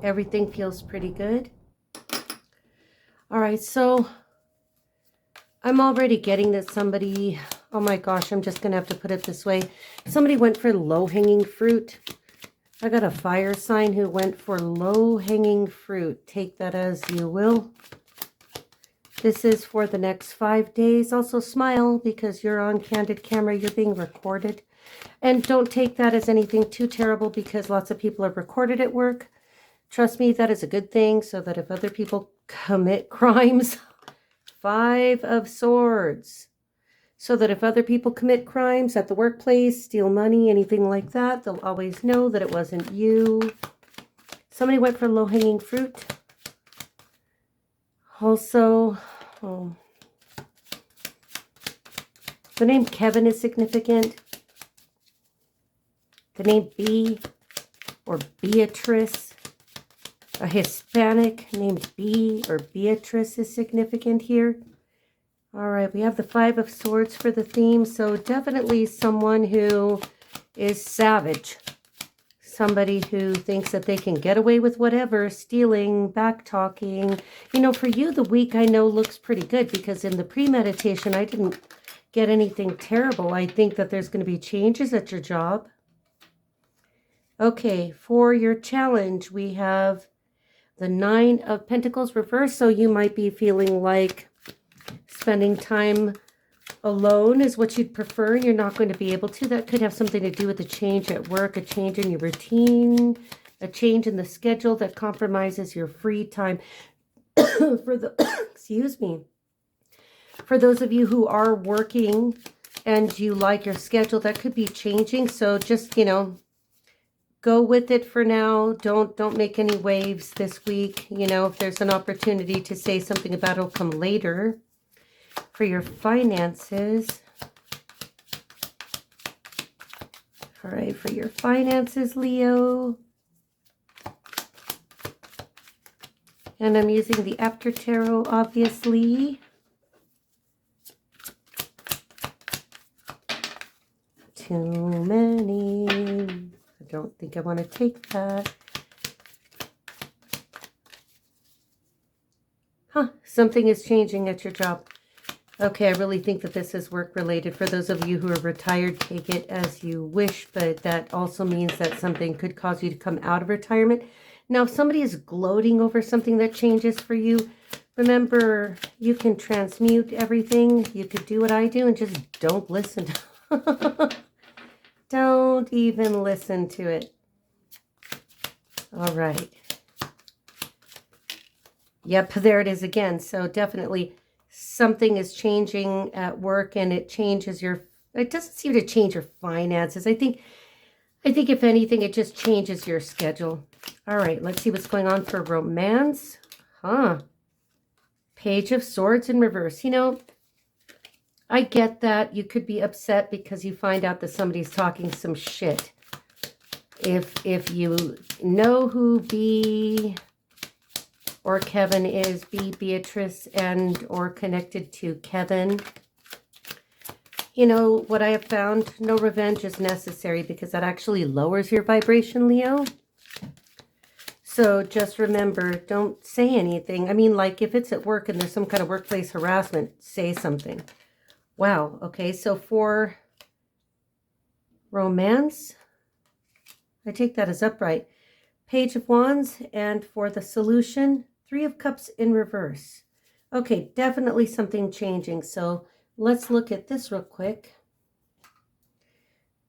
Everything feels pretty good. All right, so I'm already getting that somebody, oh my gosh, I'm just going to have to put it this way. Somebody went for low-hanging fruit. I got a fire sign who went for low-hanging fruit. Take that as you will. This is for the next 5 days. Also smile because you're on candid camera. You're being recorded. And don't take that as anything too terrible because lots of people are recorded at work. Trust me, that is a good thing so that if other people commit crimes, 5 of Swords. So that if other people commit crimes at the workplace, steal money, anything like that, they'll always know that it wasn't you. Somebody went for low-hanging fruit. Also, the name Kevin is significant. The name B or Beatrice, a Hispanic named B or Beatrice is significant here. All right, we have the 5 of Swords for the theme, so definitely someone who is savage. Somebody who thinks that they can get away with whatever, stealing, back-talking. You know, for you, the week I know looks pretty good because in the pre-meditation, I didn't get anything terrible. I think that there's going to be changes at your job. Okay, for your challenge, we have the 9 of Pentacles reversed, so you might be feeling like spending time alone is what you'd prefer and you're not going to be able to. That could have something to do with a change at work, a change in your routine, a change in the schedule that compromises your free time. For the excuse me. For those of you who are working and you like your schedule, that could be changing. So just, you know, go with it for now. Don't make any waves this week. You know, if there's an opportunity to say something about it, it'll come later. For your finances. All right, for your finances, Leo. And I'm using the After Tarot, obviously. Too many. I don't think I want to take that. Huh, something is changing at your job. Okay, I really think that this is work-related. For those of you who are retired, take it as you wish, but that also means that something could cause you to come out of retirement. Now, if somebody is gloating over something that changes for you, remember, you can transmute everything. You could do what I do and just don't listen. Don't even listen to it. All right. Yep, there it is again. So definitely something is changing at work and it changes your, it doesn't seem to change your finances. I think if anything, it just changes your schedule. All right, let's see what's going on for romance. Page of Swords in reverse. You know, I get that you could be upset because you find out that somebody's talking some shit. If you know who B or Kevin is, Beatrice, and or connected to Kevin. You know, what I have found, no revenge is necessary because that actually lowers your vibration, Leo. So just remember, don't say anything. I mean, like if it's at work and there's some kind of workplace harassment, say something. Wow, okay, so for romance, I take that as upright. Page of Wands, and for the solution, 3 of Cups in reverse. Okay, definitely something changing. So let's look at this real quick.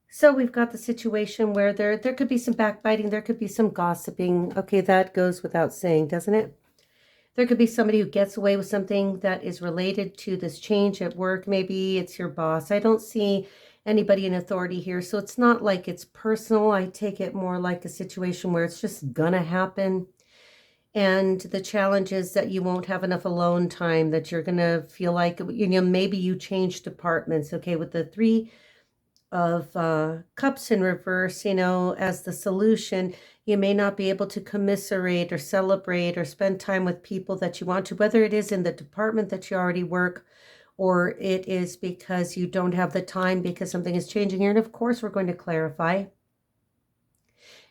So we've got the situation where there could be some backbiting, there could be some gossiping. Okay, that goes without saying, doesn't it? There could be somebody who gets away with something that is related to this change at work. Maybe it's your boss. I don't see anybody in authority here. So it's not like it's personal. I take it more like a situation where it's just gonna happen. And the challenge is that you won't have enough alone time, that you're gonna feel like, you know, maybe you change departments. Okay, with the 3 of Cups in reverse, you know, as the solution, you may not be able to commiserate or celebrate or spend time with people that you want to, whether it is in the department that you already work or it is because you don't have the time because something is changing here. And of course, we're going to clarify.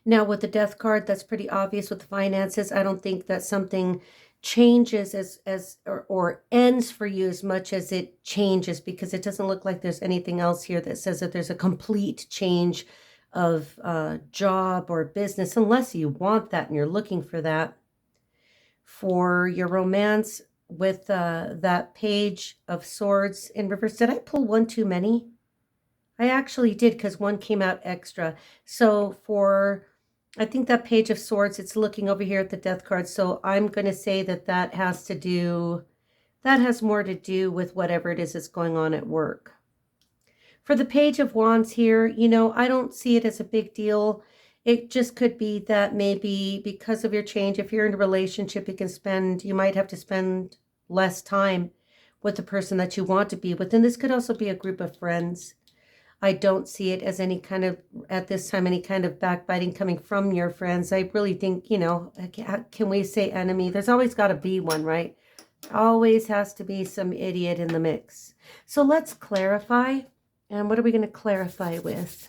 Now with the death card, that's pretty obvious with the finances. I don't think that something changes or ends for you as much as it changes, because it doesn't look like there's anything else here that says that there's a complete change of job or business, unless you want that and you're looking for that. For your romance with that Page of Swords in reverse, did I pull one too many? I actually did, because one came out extra. So for, I think that Page of Swords, it's looking over here at the death card. So I'm going to say that that has more to do with whatever it is that's going on at work. For the Page of Wands here, I don't see it as a big deal. It just could be that maybe because of your change, if you're in a relationship, you might have to spend less time with the person that you want to be with. And this could also be a group of friends. I don't see it as any kind of, at this time, any kind of backbiting coming from your friends. I really think, can we say enemy? There's always got to be one, right? Always has to be some idiot in the mix. So let's clarify. And what are we going to clarify with?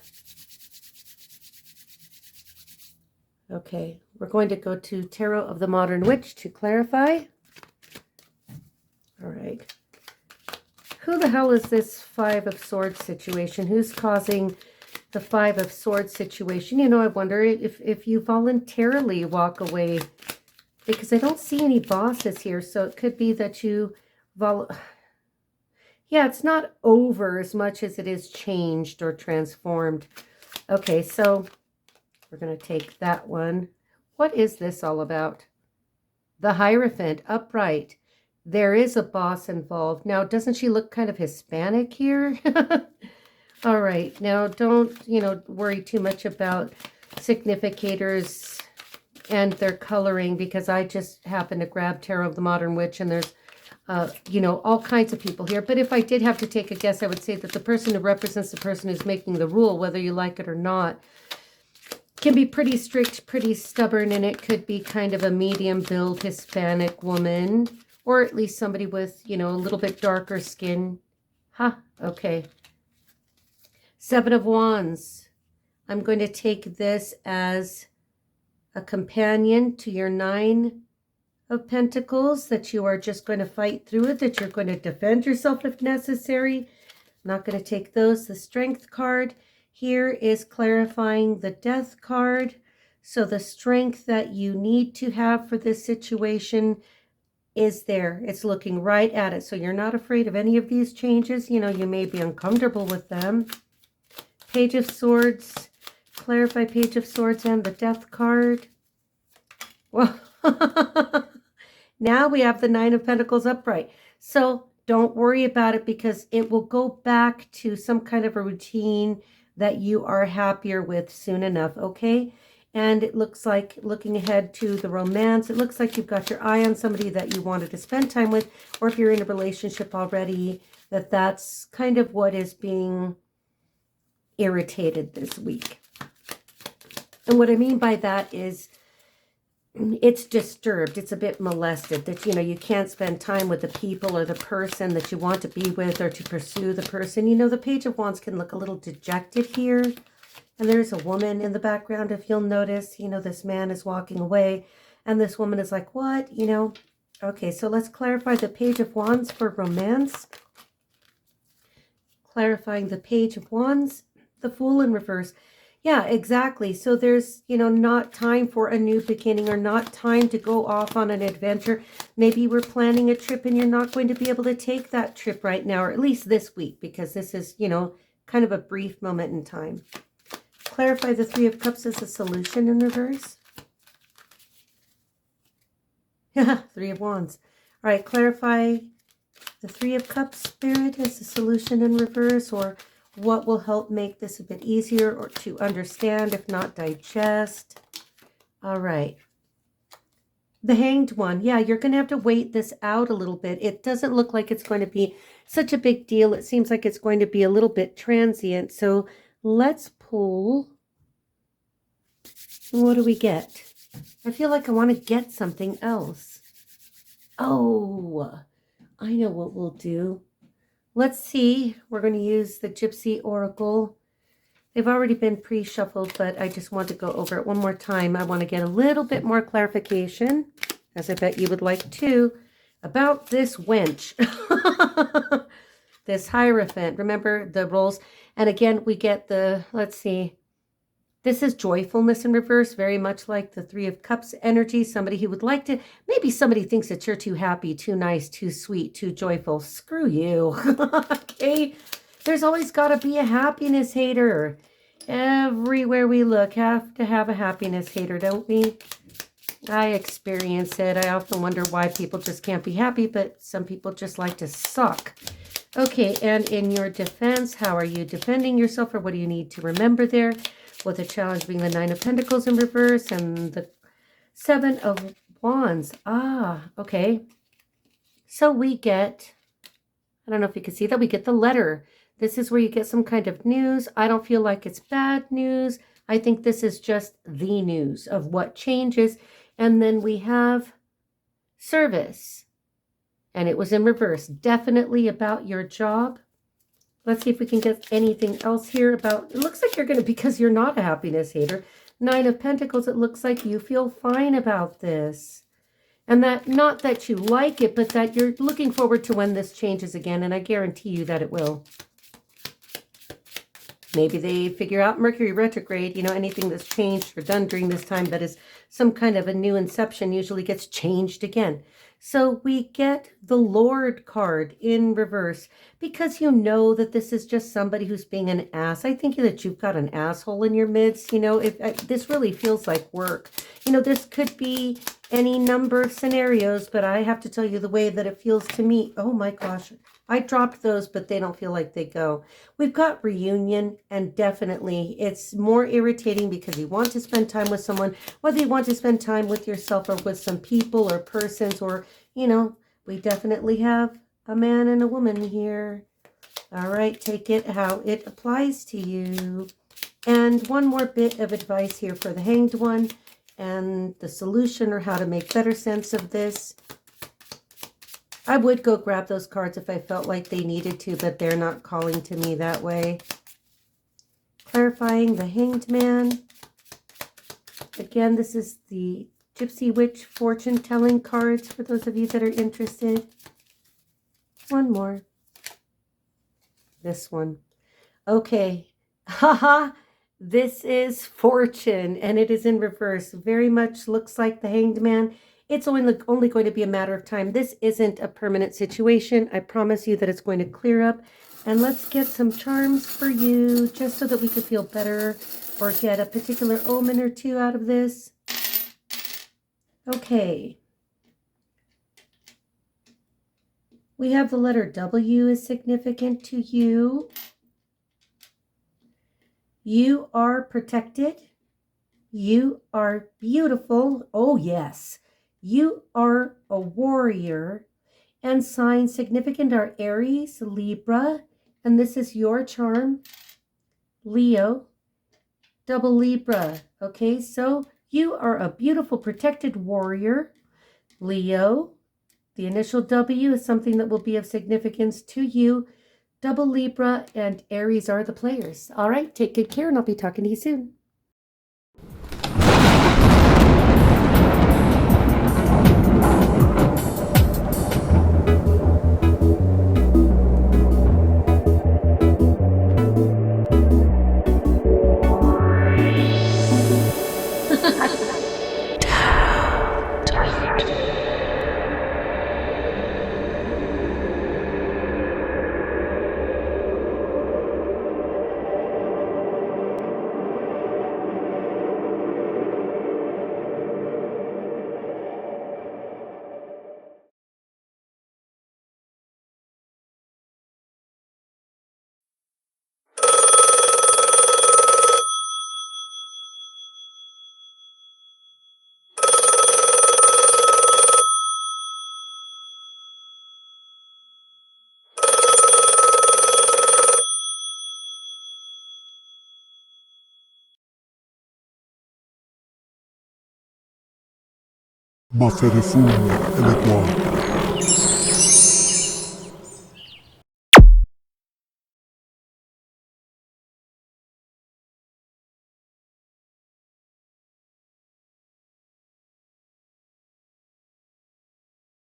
Okay, we're going to go to Tarot of the Modern Witch to clarify. All right. Who the hell is this Five of Swords situation? Who's causing the Five of Swords situation? I wonder if you voluntarily walk away, because I don't see any bosses here. So it could be that you yeah, it's not over as much as it is changed or transformed. Okay, so we're going to take that one. What is this all about? The Hierophant, upright. There is a boss involved. Now, doesn't she look kind of Hispanic here? All right. Now, don't, worry too much about significators and their coloring, because I just happened to grab Tarot of the Modern Witch, and there's, all kinds of people here. But if I did have to take a guess, I would say that the person who represents the person who's making the rule, whether you like it or not, can be pretty strict, pretty stubborn, and it could be kind of a medium-build Hispanic woman, or at least somebody with, a little bit darker skin. Okay. Seven of Wands. I'm going to take this as a companion to your Nine of Pentacles, that you are just going to fight through it, that you're going to defend yourself if necessary. I'm not going to take those. The Strength card here is clarifying the Death card. So the strength that you need to have for this situation is there. It's looking right at it. So you're not afraid of any of these changes. You may be uncomfortable with them. Page of Swords. Clarify Page of Swords and the Death card. Well, now we have the Nine of Pentacles upright. So don't worry about it, because it will go back to some kind of a routine that you are happier with soon enough, okay? And it looks like, looking ahead to the romance, it looks like you've got your eye on somebody that you wanted to spend time with, or if you're in a relationship already, that's kind of what is being irritated this week. And what I mean by that is it's disturbed, it's a bit molested, that, you can't spend time with the people or the person that you want to be with, or to pursue the person. The Page of Wands can look a little dejected here. And there's a woman in the background, if you'll notice. This man is walking away, and this woman is like, what? Okay, so let's clarify the Page of Wands for romance. Clarifying the Page of Wands, the Fool in reverse. Yeah, exactly. So there's, not time for a new beginning, or not time to go off on an adventure. Maybe we're planning a trip and you're not going to be able to take that trip right now, or at least this week, because this is, kind of a brief moment in time. Clarify the Three of Cups as a solution in reverse. Three of Wands. All right, clarify the Three of Cups, Spirit, as a solution in reverse, or what will help make this a bit easier, or to understand, if not digest. All right. The Hanged One. Yeah, you're going to have to wait this out a little bit. It doesn't look like it's going to be such a big deal. It seems like it's going to be a little bit transient. So let's pull. What do we get? I feel like I want to get something else. Oh, I know what we'll do. Let's see. We're going to use the Gypsy Oracle They've already been pre-shuffled, but I just want to go over it one more time. I want to get a little bit more clarification, as I bet you would like to, about this wench. This Hierophant. Remember the roles? And again, we get the, let's see, this is joyfulness in reverse, very much like the Three of Cups energy. Somebody who would like to, maybe somebody thinks that you're too happy, too nice, too sweet, too joyful. Screw you. Okay? There's always got to be a happiness hater. Everywhere we look, have to have a happiness hater, don't we? I experience it. I often wonder why people just can't be happy, but some people just like to suck. Okay, and in your defense, how are you defending yourself, or what do you need to remember there? With the challenge being the Nine of Pentacles in reverse and the Seven of Wands. Ah, okay. So we get, I don't know if you can see that, we get the letter. This is where you get some kind of news. I don't feel like it's bad news. I think this is just the news of what changes. And then we have service. And it was in reverse. Definitely about your job. Let's see if we can get anything else here about, it looks like you're going to, because you're not a happiness hater. Nine of Pentacles, it looks like you feel fine about this. And that, not that you like it, but that you're looking forward to when this changes again. And I guarantee you that it will. Maybe they figure out Mercury retrograde, you know, anything that's changed or done during this time that is some kind of a new inception usually gets changed again. So we get the Lord card in reverse because you know that this is just somebody who's being an ass. I think that you've got an asshole in your midst. You know, this really feels like work. You know, this could be any number of scenarios, but I have to tell you the way that it feels to me. Oh my gosh. I dropped those, but they don't feel like they go. We've got reunion, and definitely it's more irritating because you want to spend time with someone, whether you want to spend time with yourself or with some people or persons, or, you know, we definitely have a man and a woman here. All right, take it how it applies to you. And one more bit of advice here for the Hanged One and the solution, or how to make better sense of this. I would go grab those cards if I felt like they needed to, but they're not calling to me that way. Clarifying the Hanged Man. Again, this is the Gypsy Witch fortune telling cards for those of you that are interested. One more. This one. Okay. Haha. This is fortune, and it is in reverse. Very much looks like the Hanged Man. It's only going to be a matter of time. This isn't a permanent situation. I promise you that it's going to clear up. And let's get some charms for you, just so that we could feel better or get a particular omen or two out of this. Okay. We have the letter W is significant to you. You are protected. You are beautiful. Oh, yes. You are a warrior, and signs significant are Aries, Libra, and this is your charm, Leo, double Libra. Okay, so you are a beautiful protected warrior, Leo. The initial W is something that will be of significance to you. Double Libra and Aries are the players. All right, take good care, and I'll be talking to you soon. Ma fait des fous, elle est toi.